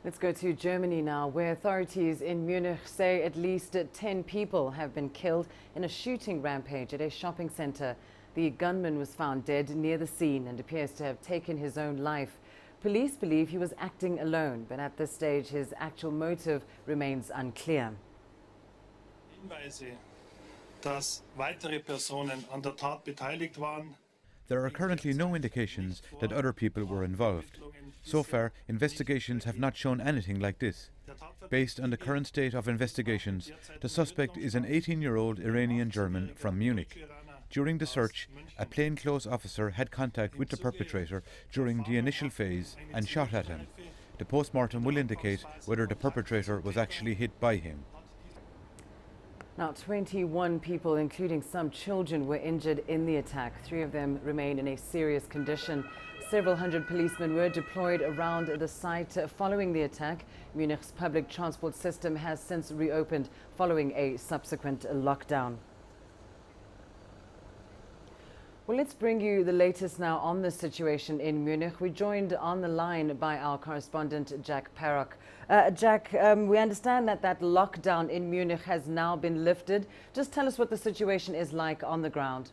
Let's go to Germany now, where authorities in Munich say at least 10 people have been killed in a shooting rampage at a shopping center. The gunman was found dead near the scene and appears to have taken his own life. Police believe he was acting alone, but at this stage his actual motive remains unclear. Hinweise, dass weitere Personen an der Tat beteiligt waren. There are currently no indications that other people were involved. So far, investigations have not shown anything like this. Based on the current state of investigations, the suspect is an 18-year-old Iranian German from Munich. During the search, a plainclothes officer had contact with the perpetrator during the initial phase and shot at him. The post-mortem will indicate whether the perpetrator was actually hit by him. Now, 21 people, including some children, were injured in the attack. 3 of them remain in a serious condition. Several hundred policemen were deployed around the site following the attack. Munich's public transport system has since reopened following a subsequent lockdown. Well, let's bring you the latest now on the situation in Munich. We're joined on the line by our correspondent, Jack Parrock. Jack, we understand that lockdown in Munich has now been lifted. Just tell us what the situation is like on the ground.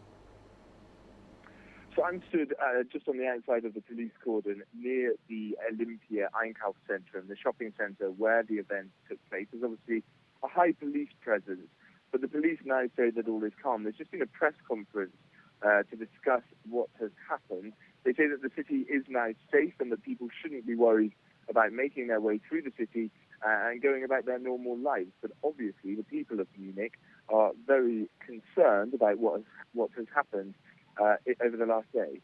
So I'm stood just on the outside of the police cordon near the Olympia Einkaufszentrum, the shopping centre where the event took place. There's obviously a high police presence, but the police now say that all is calm. There's just been a press conference to discuss what has happened. They say that the city is now safe and that people shouldn't be worried about making their way through the city and going about their normal lives. But obviously the people of Munich are very concerned about what has happened over the last day.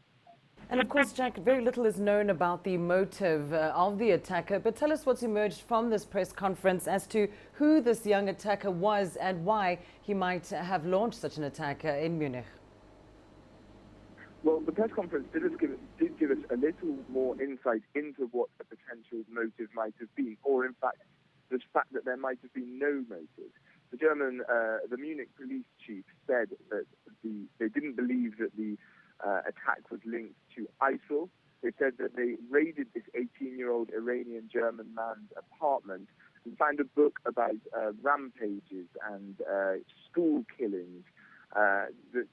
And of course, Jack, very little is known about the motive of the attacker, but tell us what's emerged from this press conference as to who this young attacker was and why he might have launched such an attack in Munich. Well, the press conference did give us a little more insight into what a potential motive might have been, or in fact, the fact that there might have been no motive. The Munich police chief said that they didn't believe that the attack was linked to ISIL. They said that they raided this 18-year-old Iranian German man's apartment and found a book about rampages and school killings that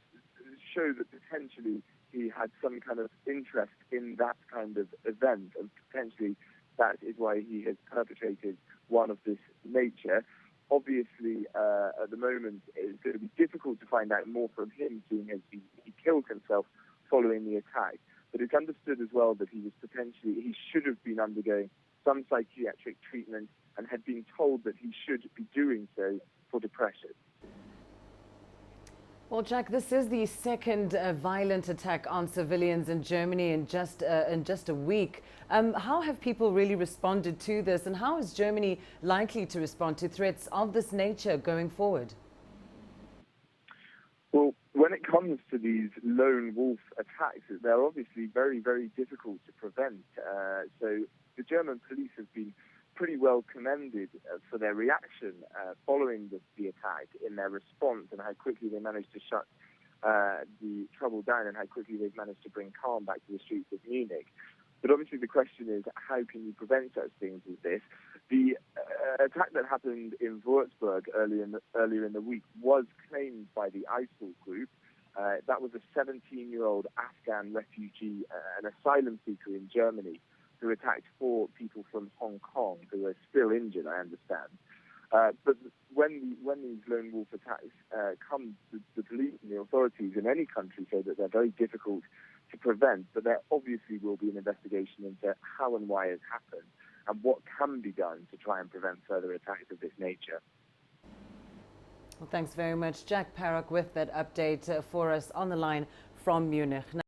show that potentially he had some kind of interest in that kind of event, and potentially that is why he has perpetrated one of this nature. Obviously, at the moment, it's going to be difficult to find out more from him, seeing as he killed himself following the attack. But it's understood as well that he should have been undergoing some psychiatric treatment and had been told that he should be doing so for depression. Well, Jack, this is the second violent attack on civilians in Germany in just a week. How have people really responded to this, and how is Germany likely to respond to threats of this nature going forward? Well, when it comes to these lone wolf attacks, they're obviously very, very difficult to prevent. So the German police have been pretty well commended for their reaction following the attack, in their response and how quickly they managed to shut the trouble down and how quickly they've managed to bring calm back to the streets of Munich. But obviously the question is, how can you prevent such things as this? The attack that happened in Würzburg earlier in the week was claimed by the ISIL group. That was a 17-year-old Afghan refugee, an asylum seeker in Germany, who attacked 4 people from Hong Kong who are still injured, I understand. But when these lone wolf attacks come, the police and the authorities in any country say that they're very difficult to prevent, but there obviously will be an investigation into how and why it happened and what can be done to try and prevent further attacks of this nature. Well, thanks very much, Jack Parrock, with that update for us on the line from Munich.